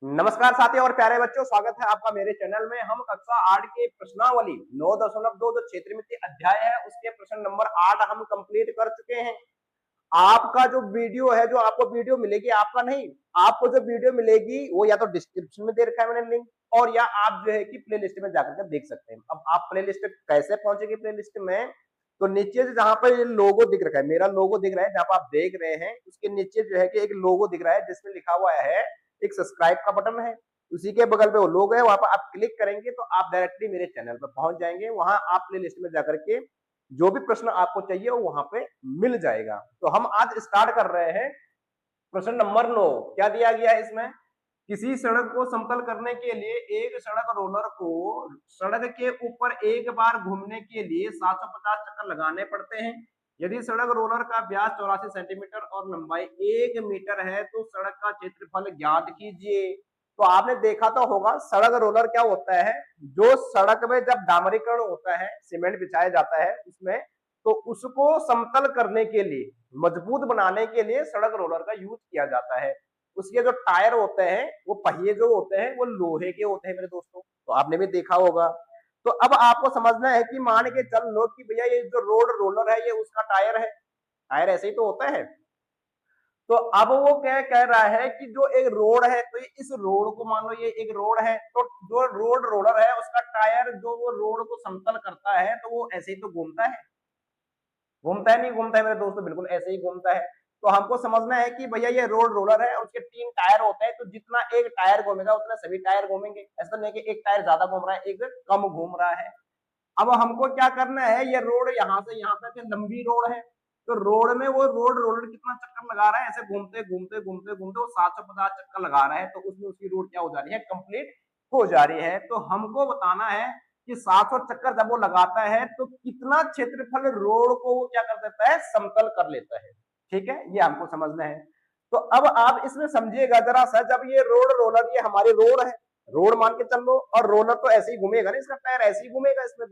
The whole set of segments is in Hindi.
नमस्कार साथियों और प्यारे बच्चों, स्वागत है आपका मेरे चैनल में। हम कक्षा 8 के प्रश्नावली 9.2 जो क्षेत्र मिति अध्याय है उसके प्रश्न नंबर 8 हम कंप्लीट कर चुके हैं। आपका जो वीडियो है, जो आपको वीडियो मिलेगी, आपका नहीं, आपको जो वीडियो मिलेगी वो या तो डिस्क्रिप्शन में दे रखा है मैंने लिंक, और या आप जो है कि प्ले लिस्ट में जाकर के देख सकते हैं। अब आप प्ले लिस्ट कैसे पहुंचेंगे प्ले लिस्ट में, तो नीचे से जहां पर लोगो दिख रखा है, मेरा लोगो दिख रहा है, जहां पर आप देख रहे हैं उसके नीचे जो है कि एक लोगो दिख रहा है जिसमें लिखा हुआ है, एक सब्सक्राइब का बटन है, उसी के बगल पे वो लोगो है, वहां पर आप क्लिक करेंगे तो आप डायरेक्टली मेरे चैनल पर पहुंच जाएंगे। वहां आप प्ले लिस्ट में जाकर के जो भी प्रश्न आपको चाहिए वो वहां पे मिल जाएगा। तो हम आज स्टार्ट कर रहे हैं प्रश्न नंबर 9। क्या दिया गया है इसमें? किसी सड़क को समतल करने के लिए एक सड़क रोलर को सड़क के ऊपर एक बार घूमने के लिए 750 चक्कर लगाने पड़ते हैं। यदि सड़क रोलर का व्यास 84 सेंटीमीटर और लंबाई 1 मीटर है तो सड़क का क्षेत्रफल ज्ञात कीजिए। तो आपने देखा तो होगा, सड़क रोलर क्या होता है, जो सड़क में जब डामरीकरण होता है, सीमेंट बिछाया जाता है उसमें, तो उसको समतल करने के लिए, मजबूत बनाने के लिए सड़क रोलर का यूज किया जाता है। उसके जो टायर होते हैं, वो पहिए जो होते हैं वो लोहे के होते हैं मेरे दोस्तों, तो आपने भी देखा होगा। तो अब आपको समझना है कि मान के चल लो कि भैया ये जो रोड रोलर है ये उसका टायर है, टायर ऐसे ही तो होता है। तो अब वो क्या कह रहा है कि जो एक रोड है, तो इस रोड को मान लो ये एक रोड है, तो जो रोड रोलर है उसका टायर जो वो रोड को समतल करता है, तो वो ऐसे ही तो घूमता है, घूमता है नहीं घूमता है मेरे दोस्तों? बिल्कुल ऐसे ही घूमता है। तो हमको समझना है कि भैया ये रोड रोलर है और उसके 3 टायर होते हैं, तो जितना एक टायर घूमेगा उतना सभी टायर घूमेंगे। ऐसा नहीं कि एक टायर ज्यादा घूम रहा है एक कम घूम रहा है। अब हमको क्या करना है, ये रोड यहाँ से यहाँ तक लंबी रोड है, तो रोड में वो रोड रोलर कितना चक्कर लगा रहा है, ऐसे घूमते घूमते घूमते घूमते वो 750 चक्कर लगा रहा है, तो उसमें उसकी रोड क्या हो जा रही है, कंप्लीट हो जा रही है। तो हमको बताना है कि 700 चक्कर जब वो लगाता है तो कितना क्षेत्रफल रोड को वो क्या कर देता है, समतल कर लेता है। ठीक है, ये हमको समझना है। तो अब आप इसमें समझिएगा जरा सा, जब ये रोड रोलर, ये हमारी रोड है, रोड मान के चल लो, और रोलर तो ऐसे ही घूमेगा ना, इसका टायर ऐसे ही घूमेगा इसमें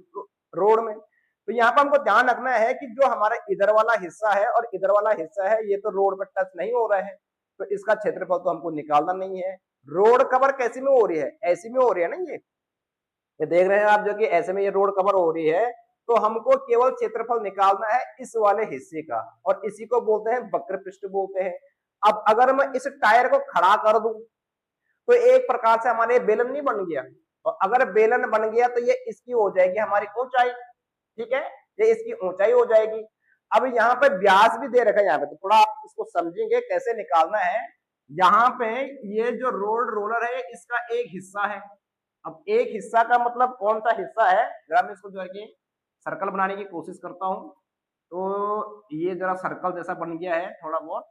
रोड में। तो यहाँ पर हमको ध्यान रखना है कि जो हमारा इधर वाला हिस्सा है और इधर वाला हिस्सा है, ये तो रोड पर टच नहीं हो रहा है, तो इसका क्षेत्रफल तो हमको निकालना नहीं है। रोड कवर कैसी में हो रही है, ऐसी में हो रही है ना, ये देख रहे हैं आप, जो कि ऐसे में ये रोड कवर हो रही है, तो हमको केवल क्षेत्रफल निकालना है इस वाले हिस्से का, और इसी को बोलते हैं वक्र पृष्ठ बोलते हैं। अब अगर मैं इस टायर को खड़ा कर दूं तो एक प्रकार से हमारे बेलन नहीं बन गया, और अगर बेलन बन गया तो ये इसकी हो जाएगी हमारी ऊंचाई। ठीक है, ये इसकी ऊंचाई हो जाएगी। अब यहाँ पे व्यास भी दे रखा है, यहाँ पे तो थोड़ा आप इसको समझेंगे कैसे निकालना है। यहाँ पे ये जो रोड रोलर है इसका एक हिस्सा है। अब एक हिस्सा का मतलब कौन सा हिस्सा है, जरा मैं इसको जो है कि सर्कल बनाने की कोशिश करता हूँ। तो ये जरा सर्कल जैसा बन गया है थोड़ा बहुत,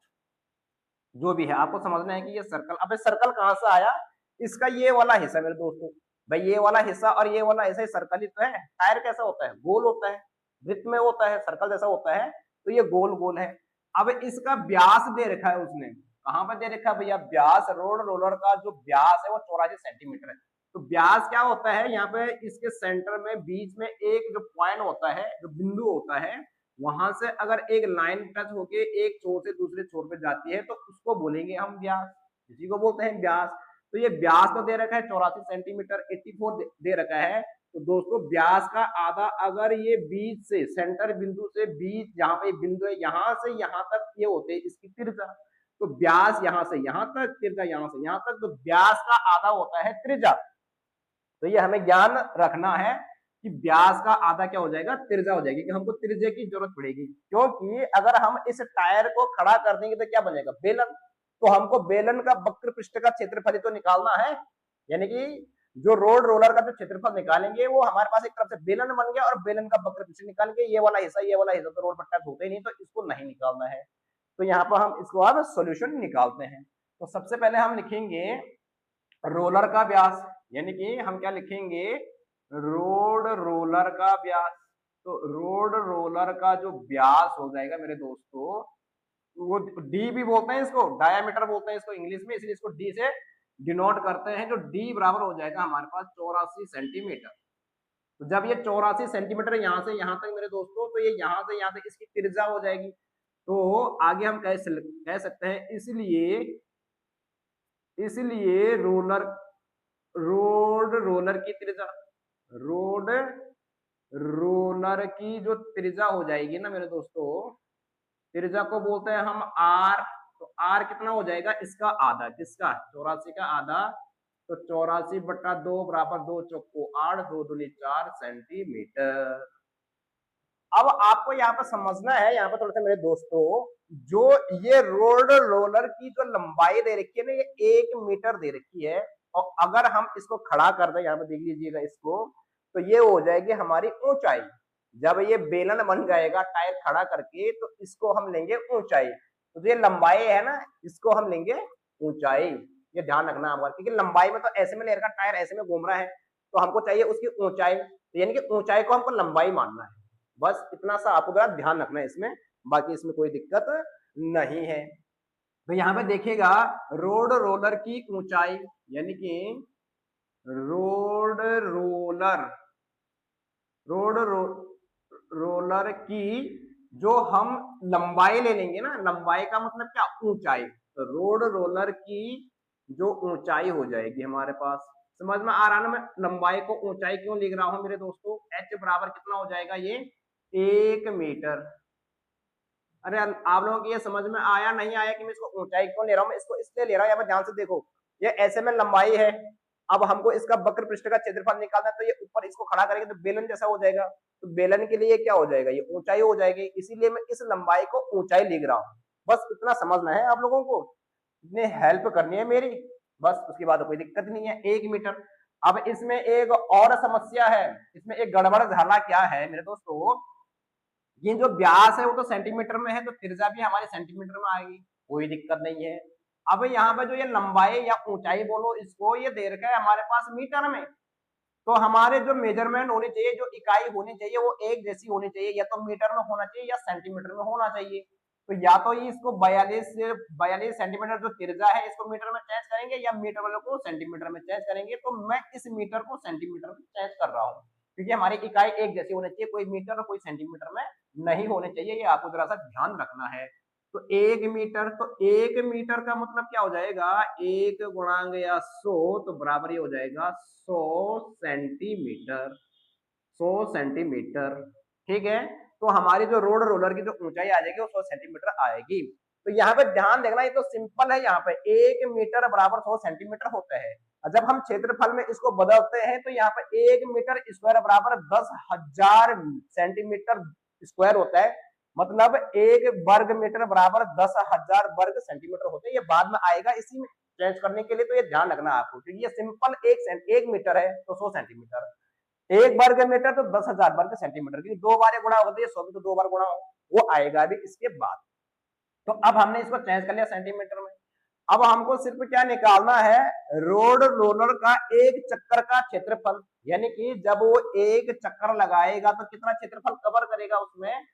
जो भी है आपको समझना है कि ये सर्कल, अब सर्कल कहां से आया, इसका ये वाला हिस्सा मेरे दोस्तों, भाई ये वाला हिस्सा और ये वाला हिस्सा सर्कल ही तो है। टायर कैसा होता है, गोल होता है, वृत्त में होता है, सर्कल जैसा होता है, तो ये गोल गोल है। अब इसका व्यास दे रखा है उसने, कहां पर दे रखा है भैया, व्यास, रोड रोलर का जो व्यास है वो 84 सेंटीमीटर है। तो व्यास क्या होता है, यहाँ पे इसके सेंटर में बीच में एक जो पॉइंट होता है, जो बिंदु होता है, वहां से अगर एक लाइन टच होके एक छोर से दूसरे छोर पे जाती है तो उसको बोलेंगे हम व्यास, इसी को बोलते हैं व्यास। तो ये व्यास तो दे रखा है 84 सेंटीमीटर, 84 दे रखा है। तो दोस्तों व्यास का आधा, अगर ये बीच से सेंटर बिंदु से बीच, जहां पे बिंदु है यहां से यहां तक ये होते हैं इसकी त्रिज्या, तो व्यास यहां से यहां तक, त्रिज्या यहां से यहां तक, तो व्यास का आधा होता है त्रिज्या। तो ये हमें ज्ञान रखना है कि व्यास का आधा क्या हो जाएगा, त्रिज्या हो जाएगी, कि हमको त्रिज्या की जरूरत पड़ेगी, क्योंकि अगर हम इस टायर को खड़ा कर देंगे तो क्या बनेगा, बेलन। तो हमको बेलन का वक्र पृष्ठ का क्षेत्रफल तो निकालना है, यानी कि जो रोड रोलर का जो क्षेत्रफल निकालेंगे वो हमारे पास एक तरफ से बेलन बन गया, और बेलन का वक्र पृष्ठ निकाल के ये वाला हिस्सा, ये वाला हिस्सा तो रोड पर टच होते ही नहीं, तो इसको नहीं निकालना है। तो यहाँ पर हम इसको अब सोल्यूशन निकालते हैं। तो सबसे पहले हम लिखेंगे रोलर का व्यास, यानी कि हम क्या लिखेंगे, रोड रोलर का व्यास। तो रोड रोलर का जो व्यास हो जाएगा मेरे दोस्तों, वो डी भी बोलते हैं इसको, डायामीटर बोलते हैं इसको इंग्लिश में, इसलिए इसको डी से डिनोट करते हैं। जो डी बराबर हो जाएगा हमारे पास 84 सेंटीमीटर। तो जब ये 84 सेंटीमीटर यहाँ से यहाँ तक मेरे दोस्तों, तो ये यहाँ से यहाँ तक इसकी त्रिज्या हो जाएगी। तो आगे हम कह सकते हैं, इसलिए इसलिए रोड रोलर की त्रिज्या, रोड रोलर की जो त्रिज्या हो जाएगी ना मेरे दोस्तों, त्रिज्या को बोलते हैं हम आर। तो आर कितना हो जाएगा, इसका आधा, किसका, 84 का आधा। तो 84/2 बराबर 2 चौको 8, 2 दूनी 4 सेंटीमीटर। अब आपको यहाँ पर समझना है, यहाँ पर थोड़ा सा मेरे दोस्तों, जो ये रोड रोलर की जो लंबाई दे रखी है ना, ये 1 मीटर दे रखी है। और अगर हम इसको खड़ा कर दें, यहाँ पर देख लीजिएगा इसको, तो ये हो जाएगी हमारी ऊंचाई। जब ये बेलन बन जाएगा टायर खड़ा करके, तो इसको हम लेंगे ऊंचाई। तो जो ये लंबाई है ना, इसको हम लेंगे ऊंचाई। ये ध्यान रखना हमारा, क्योंकि लंबाई में तो ऐसे में ले रखा, टायर ऐसे में घूम रहा है, तो हमको चाहिए उसकी ऊंचाई। तो यानी कि ऊंचाई को हमको लंबाई मानना है। बस इतना सा आपको जरा ध्यान रखना है इसमें, बाकी इसमें कोई दिक्कत नहीं है। तो यहाँ पे देखिएगा, रोड रोलर की ऊंचाई, यानी कि रोड रोलर रोड रो, रोलर की जो हम लंबाई ले लेंगे ना, लंबाई का मतलब क्या, ऊंचाई। तो रोड रोलर की जो ऊंचाई हो जाएगी हमारे पास, समझ में आ रहा ना, मैं लंबाई को ऊंचाई क्यों लिख रहा हूं मेरे दोस्तों। एच बराबर कितना हो जाएगा, ये 1 मीटर। अरे आप लोगों को ये समझ में आया नहीं आया कि मैं इसको ऊंचाई क्यों ले रहा हूँ। मैं इसको इसलिए ले रहा हूँ, यहाँ पर ध्यान से देखो, ये ऐसे में लंबाई है। अब हमको इसका वक्र पृष्ठ का क्षेत्रफल निकालना है, तो ये ऊपर इसको खड़ा करेंगे तो बेलन जैसा हो जाएगा। तो बेलन के लिए क्या हो जाएगा, ये ऊंचाई हो जाएगी। इसीलिए मैं इस लंबाई को ऊंचाई लिख रहा हूँ। बस इतना समझना है आप लोगों को, इतनी हेल्प करनी है मेरी, बस उसके बाद कोई दिक्कत नहीं है। 1 मीटर। अब इसमें एक और समस्या है, इसमें एक गड़बड़ धारणा क्या है मेरे दोस्तों, ये जो व्यास है वो तो सेंटीमीटर में है, तो त्रिज्या भी हमारी सेंटीमीटर में आएगी, कोई दिक्कत नहीं है। अब यहाँ पे जो ये लंबाई या ऊंचाई बोलो इसको, ये दे रखा है हमारे पास मीटर में। तो हमारे जो मेजरमेंट होनी चाहिए, जो इकाई होनी चाहिए, वो एक जैसी होनी चाहिए, या तो मीटर में होना चाहिए या सेंटीमीटर में होना चाहिए। तो या तो ये इसको 42 सेंटीमीटर जो त्रिज्या है इसको मीटर में चेंज करेंगे, या मीटर वाले को सेंटीमीटर में चेंज करेंगे। तो मैं इस मीटर को सेंटीमीटर में चेंज कर रहा हूँ, क्योंकि हमारी इकाई एक जैसी होनी चाहिए, कोई मीटर और कोई सेंटीमीटर में नहीं होने चाहिए। ये आपको जरा सा ध्यान रखना है। तो 1 मीटर, तो 1 मीटर का मतलब क्या हो जाएगा, 1 गुणांग या 100, तो बराबर ही हो जाएगा 100 सेंटीमीटर। 100 सेंटीमीटर, ठीक है। तो हमारी जो रोड रोलर की जो ऊंचाई आ जाएगी वो 100 सेंटीमीटर आएगी। तो यहाँ पे ध्यान देखना, ये तो सिंपल है, यहाँ पे 1 मीटर बराबर 100 सेंटीमीटर होता है। जब हम क्षेत्रफल में इसको बदलते हैं, तो यहाँ पे 1 मीटर स्क्वायर बराबर 10,000 सेंटीमीटर स्क्वायर होता है। मतलब 1 वर्ग मीटर बराबर 10,000 वर्ग सेंटीमीटर होते हैं। ये बाद में आएगा इसी में चेंज करने के लिए, तो ये ध्यान रखना आपको, क्योंकि ये सिंपल 1 मीटर है तो 100 सेंटीमीटर, 1 वर्ग मीटर तो 10,000 वर्ग सेंटीमीटर, क्योंकि 2 बार गुणा होती है 100 भी, तो 2 बार गुणा वो आएगा अभी इसके बाद। तो अब हमने इसको चेंज कर लिया सेंटीमीटर में। अब हमको सिर्फ क्या निकालना है, रोड रोलर का एक चक्कर का क्षेत्रफल, यानी कि जब वो एक चक्कर लगाएगा तो कितना क्षेत्रफल कवर करेगा उसमें,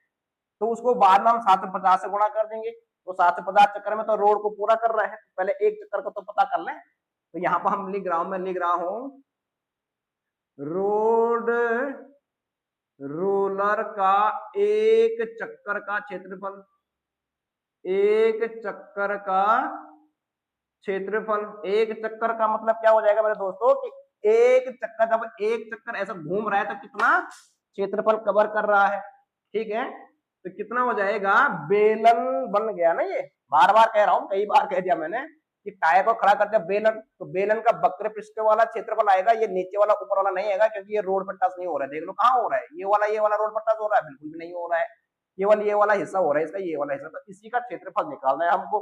तो उसको बाद में हम 750 से गुणा कर देंगे। तो 750 चक्कर में तो रोड को पूरा कर रहे हैं, पहले एक चक्कर को तो पता कर लें। तो यहाँ पर हम लिख रहा हूं, मैं लिख रहा हूं रोड रोलर का एक चक्कर का क्षेत्रफल, एक चक्कर का क्षेत्रफल। एक चक्कर का मतलब क्या हो जाएगा मेरे दोस्तों, कि एक चक्कर, जब एक चक्कर ऐसा घूम रहा है तो कितना क्षेत्रफल कवर कर रहा है, ठीक है। तो कितना हो जाएगा, बेलन बन गया ना, ये बार बार कह रहा हूं, कई बार कह दिया मैंने कि टायर को खड़ा करते बेलन, तो बेलन का वक्र पृष्ठ वाला क्षेत्रफल आएगा, ये नीचे वाला ऊपर वाला नहीं आएगा, क्योंकि ये रोड पर टच नहीं हो रहा है। देख लो कहाँ हो रहा है, ये वाला रोड पर टच हो रहा है, बिल्कुल भी नहीं हो रहा है। ये वाला हिस्सा हो रहा है इसका, ये वाला हिस्सा, तो इसी का क्षेत्रफल निकालना है हमको।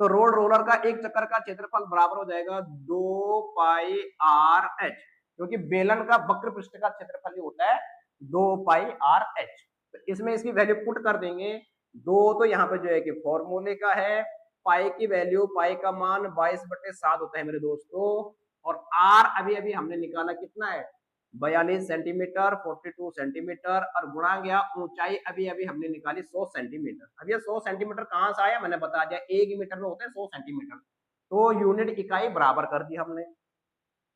तो रोड रोलर का एक चक्कर का क्षेत्रफल बराबर हो जाएगा 2 पाई आर एच, क्योंकि बेलन का वक्र पृष्ठ का क्षेत्रफल ही होता है 2 पाई आर एच। तो इसमें इसकी वैल्यू पुट कर देंगे। 2 तो यहाँ पे जो है कि फॉर्मूले का है, पाई की वैल्यू, पाई का मान 22/7 होता है मेरे दोस्तों। और आर अभी अभी हमने निकाला कितना है, 42 सेंटीमीटर, 42 सेंटीमीटर, और गुणा गया ऊंचाई अभी अभी हमने निकाली 100 सेंटीमीटर। अब ये 100 सेंटीमीटर कहां से आया, मैंने बता दिया, 1 मीटर में होते हैं 100 सेंटीमीटर, तो यूनिट इकाई बराबर कर दी हमने।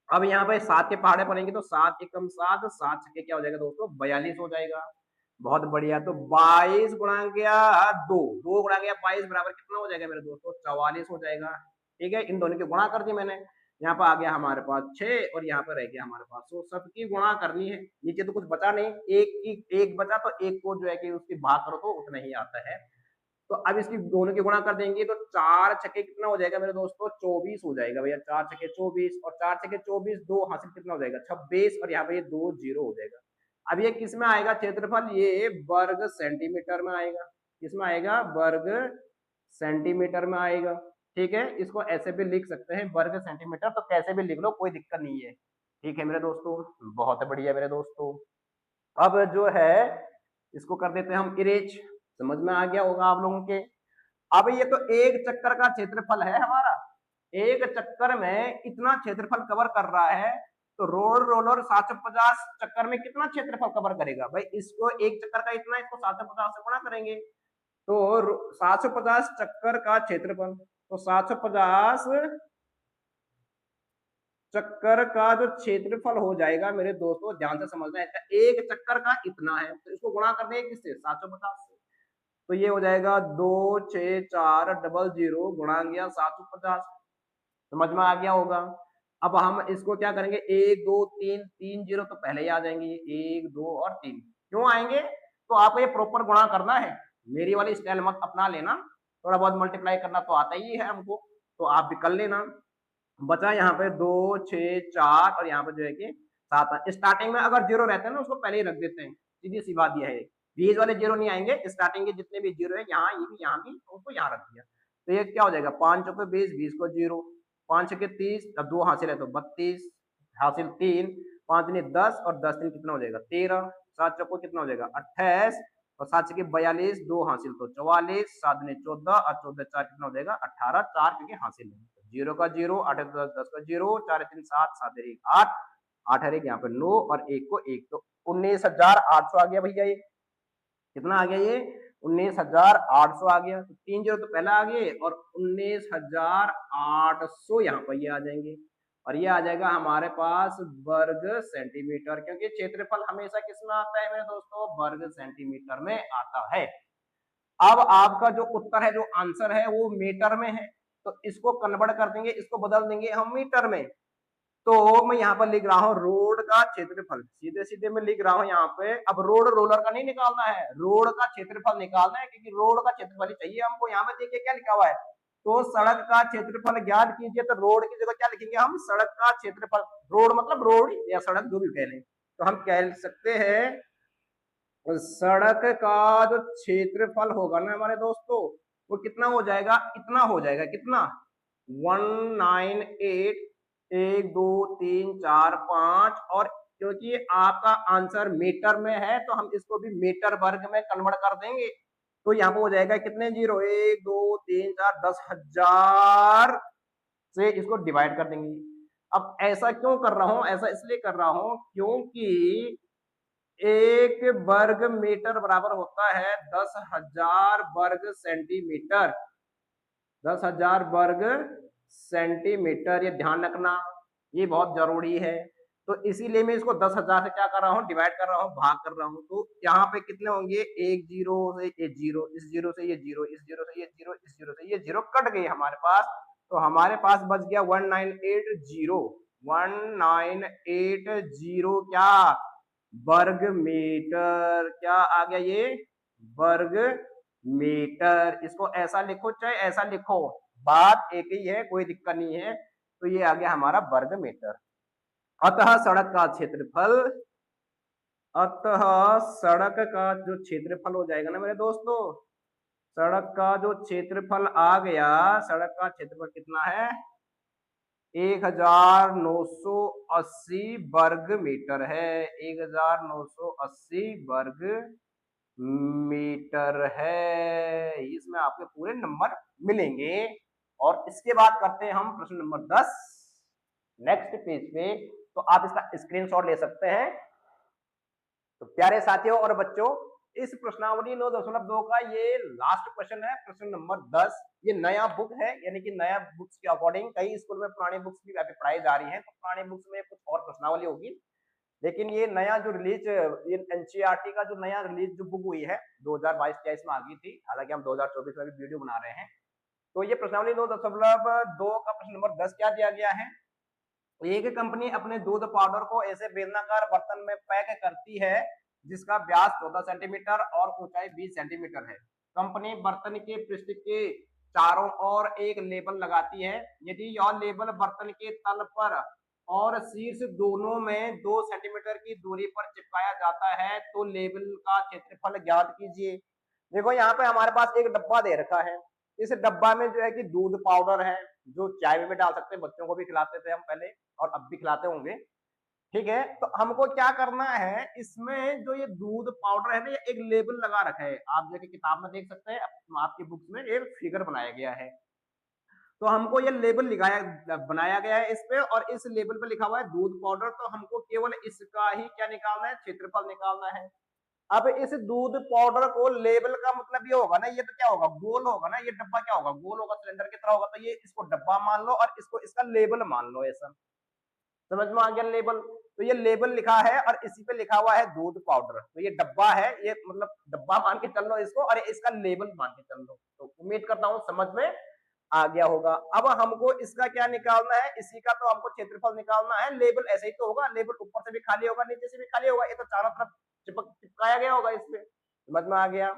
अब यहाँ पे 7 के पहाड़े पड़ेंगे, तो 7 एकम 7, 7 छक्के क्या हो जाएगा दोस्तों, 42 हो जाएगा। बहुत बढ़िया। तो 22 गुणा गया 2, 2 गुणा गया 22 बराबर कितना हो जाएगा मेरे दोस्तों, 44 हो जाएगा। ठीक है, इन दोनों की गुणा कर दी मैंने, यहाँ पर आ गया हमारे पास 6 और यहाँ पर रह गया हमारे पास, तो सबकी गुणा करनी है, नीचे तो कुछ बचा नहीं, एक बचा, तो एक को जो है कि उसकी भाग करो तो उतना ही आता है। तो अब इसकी दोनों की गुणा कर देंगे तो 4 छक्के कितना हो जाएगा मेरे दोस्तों, 24 हो जाएगा भैया, 4 छक्के 24 और 4 छक्के 24, 2 हासिल कितना हो जाएगा 26 और यहाँ पे ये 2 जीरो हो जाएगा। अब ये किस में आएगा क्षेत्रफल, ये वर्ग सेंटीमीटर में आएगा, किसमें आएगा, वर्ग सेंटीमीटर में आएगा। ठीक है, इसको ऐसे भी लिख सकते हैं वर्ग सेंटीमीटर, तो कैसे भी लिख लो कोई दिक्कत नहीं है। ठीक है मेरे दोस्तों, बहुत बढ़िया मेरे दोस्तों। अब जो है इसको कर देते हैं हम इरेज, समझ में आ गया होगा आप लोगों के। अब ये तो एक चक्कर का क्षेत्रफल है हमारा, एक चक्कर में इतना क्षेत्रफल कवर कर रहा है, तो रोड रोलर 750 चक्कर में कितना क्षेत्रफल कवर करेगा भाई, इसको एक चक्कर का इतना, इसको 750 से गुणा करेंगे तो 750 चक्कर का क्षेत्रफल, तो 750 चक्कर का जो क्षेत्रफल हो जाएगा मेरे दोस्तों, ध्यान से समझना है, एक चक्कर का इतना है, तो इसको गुणा कर देंगे किससे, 750 से, तो ये हो जाएगा 26400 गुणा गया 750, समझ में आ गया होगा। अब हम इसको क्या करेंगे, 1 2 3 3 जीरो तो पहले ही आ जाएंगे, 1 2 और 3 क्यों आएंगे, तो आपको ये प्रॉपर गुणा करना है, मेरी वाली स्टाइल मत अपना लेना, थोड़ा बहुत मल्टीप्लाई करना तो आता ही है हमको, तो आप भी कर लेना। बचा यहाँ पे 2 6 4 और यहाँ पे जो है कि 7, स्टार्टिंग में अगर जीरो रहते हैं ना उसको पहले ही रख देते हैं, सीधी सी बात यह है, बीच वाले जीरो नहीं आएंगे, स्टार्टिंग के जितने भी जीरो है यहाँ, ये भी यहाँ भी, उसको यहाँ रख दिया, तो ये क्या हो जाएगा, 5 चौके 20, 20 को जीरो, 5 छक्के 30, अब 2 हासिल है तो 32 हासिल, 3 5 ने 10 और 10 दिन कितना हो जाएगा 13, 7 चौको कितना हो जाएगा 28 और 7 छक्के 42, 2 हासिल तो 44, 7 ने 14 और 14 4 कितना हो जाएगा 18, 4 क्योंकि हासिल है, जीरो का जीरो, 8 10 10 का जीरो, 4 3 7 7 1 8 8 1 यहाँ पे 9 और 1 को 1, तो 19,800 आ गया भैया, ये कितना आ गया, ये 19,800 आ गया, तो 3 जीरो तो पहला आ गए और 19,800 यहाँ पर ये आ जाएंगे, और ये आ जाएगा हमारे पास वर्ग सेंटीमीटर, क्योंकि क्षेत्रफल हमेशा किसमें आता है मेरे दोस्तों, वर्ग सेंटीमीटर में आता है। अब आपका जो उत्तर है, जो आंसर है वो मीटर में है, तो इसको कन्वर्ट कर देंगे, इसको बदल देंगे हम मीटर में, तो मैं यहाँ पर लिख रहा हूँ रोड का क्षेत्रफल, सीधे सीधे मैं लिख रहा हूँ यहाँ पे, अब रोड रोलर का नहीं निकालना है, रोड का क्षेत्रफल निकालना है, क्योंकि रोड का क्षेत्रफल ही चाहिए हमको। यहाँ पे देखिए क्या लिखा हुआ है, तो सड़क का क्षेत्रफल ज्ञात कीजिए, तो रोड की जगह क्या लिखेंगे हम, सड़क का क्षेत्रफल, रोड मतलब रोड या सड़क जो भी कह लें, तो हम कह सकते हैं सड़क का जो क्षेत्रफल होगा ना हमारे दोस्तों, वो कितना हो जाएगा, इतना हो जाएगा, कितना 198 1 2 3 4 5, और क्योंकि आपका आंसर मीटर में है तो हम इसको भी मीटर वर्ग में कन्वर्ट कर देंगे, तो यहाँ पे हो जाएगा कितने जीरो, 1 2 3 4 10,000 से इसको डिवाइड कर देंगे। अब ऐसा क्यों कर रहा हूं, ऐसा इसलिए कर रहा हूं क्योंकि एक वर्ग मीटर बराबर होता है 10,000 वर्ग सेंटीमीटर, 10,000 वर्ग सेंटीमीटर, ये ध्यान रखना, ये बहुत जरूरी है, तो इसीलिए मैं इसको 10,000 से क्या कर रहा हूँ, डिवाइड कर रहा हूँ, भाग कर रहा हूँ, तो यहाँ पे कितने होंगे, एक जीरो से ये जीरो, इस जीरो से ये जीरो, इस जीरो से ये जीरो, इस जीरो से ये जीरो कट गई हमारे पास, तो हमारे पास बच गया 1980, 1980 क्या, वर्ग मीटर, क्या आ गया ये, वर्ग मीटर, इसको ऐसा लिखो चाहे ऐसा लिखो, बात एक ही है, कोई दिक्कत नहीं है, तो ये आ गया हमारा वर्ग मीटर। अतः सड़क का क्षेत्रफल, अतः सड़क का जो क्षेत्रफल हो जाएगा ना मेरे दोस्तों, सड़क का जो क्षेत्रफल आ गया, सड़क का क्षेत्रफल कितना है, 1980 वर्ग मीटर है, 1980 वर्ग मीटर है, इसमें आपके पूरे नंबर मिलेंगे। और इसके बाद करते हैं हम प्रश्न नंबर 10 नेक्स्ट पेज पे, तो आप इसका स्क्रीनशॉट ले सकते हैं। तो प्यारे साथियों और बच्चों, इस प्रश्नावली 9.2 का ये लास्ट क्वेश्चन है, प्रश्न नंबर 10। ये नया बुक है, यानी कि नया बुक्स के अकॉर्डिंग, कई स्कूल में पुरानी बुक्स भी अभी पढ़ाई जा रही है, तो पुरानी बुक्स में कुछ और प्रश्नावली होगी, लेकिन ये नया जो रिलीज, ये एनसीईआरटी का जो नया रिलीज जो बुक हुई है 2022-23 में आ गई थी, हालांकि हम 2024 में भी वीडियो बना रहे हैं, तो ये प्रश्नावली 9.2 का प्रश्न नंबर 10 क्या दिया गया है? एक कंपनी अपने दूध पाउडर को ऐसे बेलनाकार बर्तन में पैक करती है जिसका व्यास 14 सेंटीमीटर और ऊंचाई 20 सेंटीमीटर है। कंपनी बर्तन के पृष्ठ के चारों ओर एक लेबल लगाती है। यदि यह लेबल बर्तन के तल पर और शीर्ष दोनों में 2 सेंटीमीटर की दूरी पर चिपकाया जाता है तो लेबल का क्षेत्रफल ज्ञात कीजिए। देखो यहाँ पे हमारे पास एक डब्बा दे रखा है। इस डब्बा में जो है कि दूध पाउडर है, जो चाय में भी डाल सकते हैं, बच्चों को भी खिलाते थे हम पहले और अब भी खिलाते होंगे। ठीक है, तो हमको क्या करना है, इसमें जो ये दूध पाउडर है ना, ये एक लेबल लगा रखा है। आप जो किताब में देख सकते हैं, आपकी बुक्स में एक फिगर बनाया गया है। तो हमको ये लेबल बनाया गया है इस पे, और इस लेबल पे लिखा हुआ है दूध पाउडर। तो हमको केवल इसका ही क्या निकालना है, क्षेत्रफल निकालना है। अब इस दूध पाउडर को, लेबल का मतलब ये होगा ना, ये तो क्या होगा, गोल होगा ना, ये डब्बा क्या होगा, गोल होगा, सिलेंडर की तरह होगा। तो ये इसको डब्बा मान लो और इसको इसका लेबल मान लो। ऐसा समझ में आ गया लेबल? तो ये लेबल लिखा है और इसी पे लिखा हुआ है दूध पाउडर। तो ये डब्बा है, ये मतलब डब्बा मान के चल लो इसको, और इसका लेबल मान के चल लो। तो उम्मीद करता हूं समझ में आ गया होगा। अब हमको इसका क्या निकालना है, इसी का तो हमको क्षेत्रफल निकालना है। लेबल ऐसे ही तो होगा, लेबल ऊपर से भी खाली होगा, नीचे से भी खाली होगा, ये तो चारों तरफ चिपकाया गया होगा इसमें। समझ में आ गया?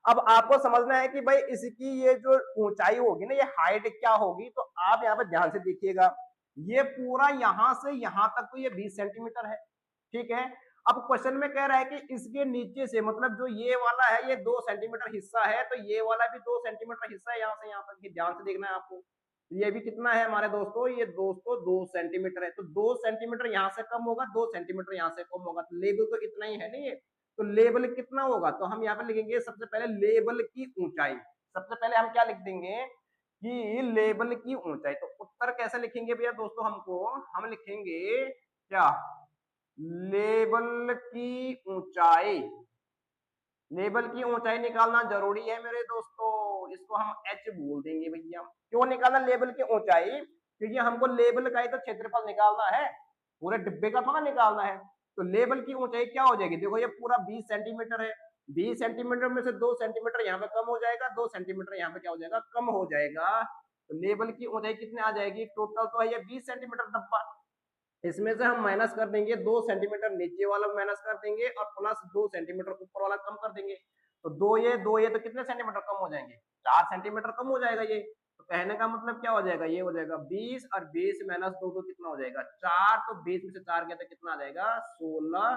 अब आपको समझना है कि भाई इसकी ये जो ऊंचाई होगी ना, ये हाइट क्या होगी। तो आप यहाँ पे ध्यान से देखिएगा, ये पूरा यहां से यहां तक तो ये 20 सेंटीमीटर है। ठीक है, अब क्वेश्चन में कह रहा है कि इसके नीचे से, मतलब जो ये वाला है, ये 2 सेंटीमीटर हिस्सा है, तो ये वाला भी 2 सेंटीमीटर हिस्सा है यहाँ से यहाँ तक। ध्यान से देखना है आपको। ये भी कितना है हमारे दोस्तों, ये दोस्तों 2 सेंटीमीटर है। तो 2 सेंटीमीटर यहाँ से कम होगा, 2 सेंटीमीटर यहाँ से कम होगा। तो लेबल तो इतना ही है ना ये। तो लेबल कितना होगा, तो हम यहाँ पे लिखेंगे सबसे पहले लेबल की ऊंचाई। सबसे पहले हम क्या लिख देंगे कि लेबल की ऊंचाई। तो उत्तर कैसे लिखेंगे भैया दोस्तों, हम लिखेंगे क्या, लेबल की ऊंचाई। लेबल की ऊंचाई निकालना जरूरी है मेरे दोस्तों, इसको हम एच बोल देंगे भैया। क्यों निकालना लेबल की ऊंचाई, क्योंकि हमको लेबल का ही तो क्षेत्रफल निकालना है, पूरे डिब्बे का थोड़ा निकालना है। तो लेबल की ऊंचाई क्या हो जाएगी, देखो ये पूरा 20 सेंटीमीटर है। 20 सेंटीमीटर में से 2 सेंटीमीटर यहाँ पे कम हो जाएगा, 2 सेंटीमीटर यहाँ पे क्या हो जाएगा, कम हो जाएगा। तो लेबल की ऊंचाई कितने आ जाएगी, टोटल तो है ये 20 सेंटीमीटर डब्बा। इसमें से हम माइनस कर देंगे 2 सेंटीमीटर नीचे वाला माइनस कर देंगे, और प्लस 2 सेंटीमीटर ऊपर वाला कम कर देंगे। तो दो ये तो कितने सेंटीमीटर कम हो जाएंगे, 4 सेंटीमीटर कम हो जाएगा ये। तो कहने का मतलब क्या हो जाएगा, ये हो जाएगा 20 और 20 माइनस 2 तो कितना हो जाएगा 4। तो 20 में से 4 गया तो कितना आ जाएगा 16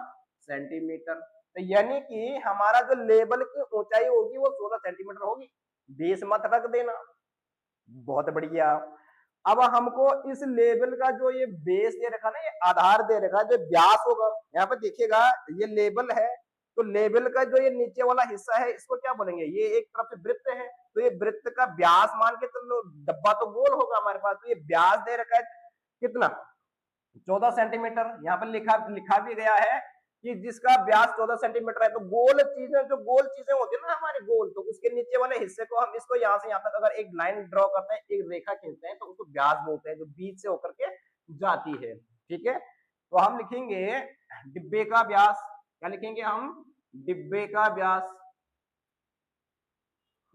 सेंटीमीटर। तो यानी कि हमारा जो लेबल की ऊंचाई होगी वो 16 सेंटीमीटर होगी। 20 मत रख देना। बहुत बढ़िया। अब हमको इस लेबल का जो ये बेस दे रखा ना, ये आधार दे रखा है, जो व्यास होगा, यहाँ पे देखिएगा ये लेबल है। तो लेबल का जो ये नीचे वाला हिस्सा है, इसको क्या बोलेंगे, ये एक तरफ से वृत्त है, तो ये वृत्त का व्यास मान के चलो, डब्बा तो गोल होगा हमारे पास। तो ये व्यास दे रखा है कितना, 14 सेंटीमीटर। यहाँ पर लिखा लिखा भी गया है कि जिसका व्यास 14 सेंटीमीटर है। तो गोल चीजें, जो गोल चीजें होती है ना हमारे गोल, तो उसके नीचे वाले हिस्से को हम इसको यहाँ से यहाँ तक अगर एक लाइन ड्रॉ करते हैं, एक रेखा खींचते हैं, तो उसको व्यास बोलते हैं, जो बीच से होकर के जाती है। ठीक है, तो हम लिखेंगे डिब्बे का व्यास। क्या लिखेंगे हम, डिब्बे का व्यास।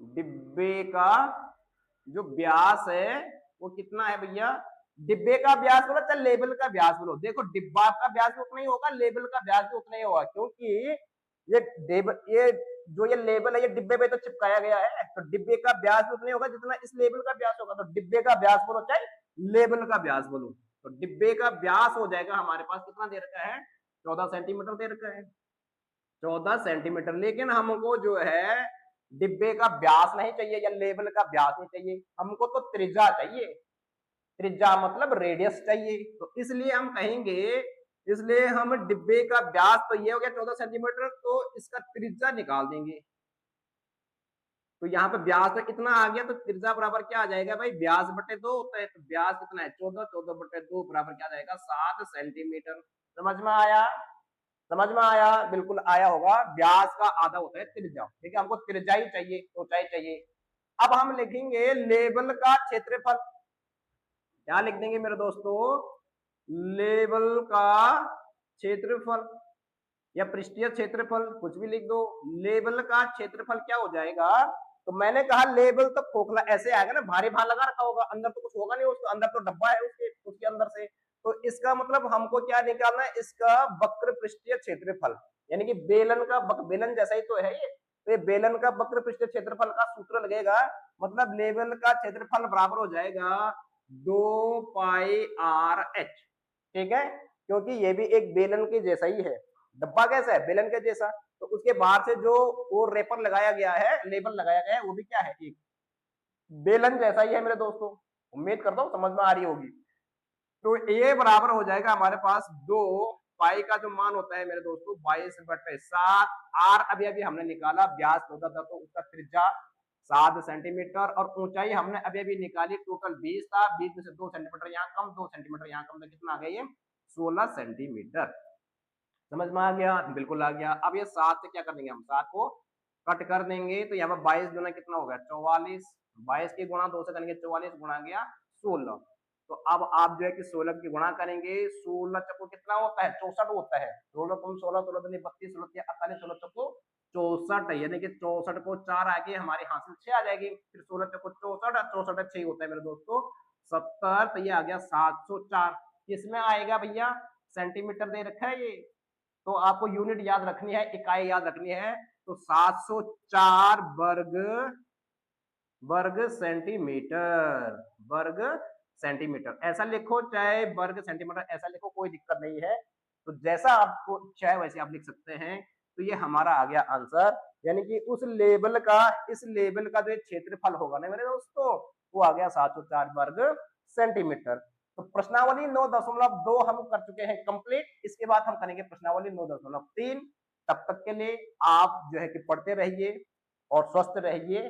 डिब्बे का जो व्यास है वो कितना है भैया, डिब्बे का व्यास बोलो चल लेबल का व्यास बोलो। देखो डिब्बा का व्यास भी उतना ही होगा, लेबल का व्यास भी उतना ही होगा, क्योंकि ये जो ये लेबल है ये डिब्बे पे तो चिपकाया गया है। तो डिब्बे का व्यास भी उतना ही होगा जितना इस लेबल का व्यास होगा। तो डिब्बे का व्यास बोलो चाहे लेबल का व्यास बोलो। तो डिब्बे का व्यास हो जाएगा हमारे पास कितना दे रखा है, 14 सेंटीमीटर दे रखा है, 14 सेंटीमीटर। लेकिन हमको जो है डिब्बे का व्यास नहीं चाहिए या लेबल का व्यास नहीं चाहिए, हमको तो त्रिज्या चाहिए। त्रिज्या मतलब रेडियस चाहिए। तो इसलिए हम कहेंगे, इसलिए हम डिब्बे का व्यास तो ये हो गया 14 सेंटीमीटर, तो इसका त्रिज्या निकाल देंगे। तो यहाँ पे व्यास तो कितना आ गया, तो त्रिज्या बराबर क्या आ जाएगा भाई, व्यास बटे 2 होता है। तो व्यास कितना है 14, 14 बटे 2 बराबर क्या आ जाएगा 7 सेंटीमीटर। समझ में आया, समझ में आया, बिल्कुल आया होगा। व्यास का आधा होता है त्रिज्या। ठीक है, हमको त्रिज्या ही चाहिए, ऊंचाई चाहिए। अब हम लिखेंगे लेबल का क्षेत्रफल। क्या लिख देंगे मेरे दोस्तों, लेबल का क्षेत्रफल या पृष्ठीय क्षेत्रफल, कुछ भी लिख दो। लेबल का क्षेत्रफल क्या हो जाएगा, तो मैंने कहा लेबल तो खोखला ऐसे आएगा ना, भारी भार लगा रखा होगा, अंदर तो कुछ होगा नहीं, उसके अंदर तो डब्बा है उसके अंदर से। तो इसका मतलब हमको क्या निकालना है, इसका वक्र पृष्ठीय क्षेत्रफल, यानी कि बेलन का बेलन जैसा ही तो है ये, तो ये बेलन का वक्र पृष्ठीय क्षेत्रफल का सूत्र लगेगा, मतलब लेवल का क्षेत्रफल बराबर हो जाएगा 2 पाई आर एच। ठीक है, क्योंकि ये भी एक बेलन के जैसा ही है, डब्बा कैसा है, बेलन के जैसा, तो उसके बाहर से जो वो रेपर लगाया गया है, लेबल लगाया गया है, वो भी क्या है, एक बेलन जैसा ही है मेरे दोस्तों। उम्मीद करता हूँ समझ में आ रही होगी। तो ये बराबर हो जाएगा हमारे पास 2 पाई का जो मान होता है मेरे दोस्तों 22/7, आर अभी अभी हमने निकाला, व्यास 14 था तो उसका त्रिज्या 7 सेंटीमीटर, और ऊंचाई हमने अभी अभी निकाली, टोटल 20 था, 20 में से 2 सेंटीमीटर यहाँ कम, 2 सेंटीमीटर यहाँ कम, तो कितना आ गया ये 16 सेंटीमीटर। समझ में आ गया, बिल्कुल आ गया। अब ये 7 से क्या कर देंगे हम, 7 को कट कर देंगे, तो यहाँ पर 22 गुना कितना हो गया 44, 22 की गुणा 2 से करेंगे 44 गुणा गया 16। तो अब आप जो है कि 16 की गुणा करेंगे, 16 चक्को कितना होता है 64 होता है, 16 तुम 16 16 32 16 48 16 चक्को 64, यानी कि 64 को 4 आगे हमारे हासिल 6 आ जाएगी, फिर 16 चक्को 64, 64 6 होता है मेरे दोस्तों 70, तो ये आ गया 704। किसमें आएगा भैया, सेंटीमीटर दे रखा है ये, तो आपको यूनिट याद रखनी है, इकाई याद रखनी है, तो 704 वर्ग सेंटीमीटर, वर्ग सेंटीमीटर ऐसा लिखो, चाहे वर्ग सेंटीमीटर ऐसा लिखो, कोई दिक्कत नहीं है, तो जैसा आपको चाहे वैसे आप लिख सकते हैं। तो ये हमारा आ गया आंसर, यानी कि उस लेबल का, इस लेबल का जो क्षेत्रफल होगा ना मेरे दोस्तों, वो आ गया 704 वर्ग सेंटीमीटर। तो प्रश्नावली 9.2 हम कर चुके हैं कंप्लीट, इसके बाद हम करेंगे प्रश्नावली 9.3। तब तक के लिए आप जो है कि पढ़ते रहिए और स्वस्थ रहिए।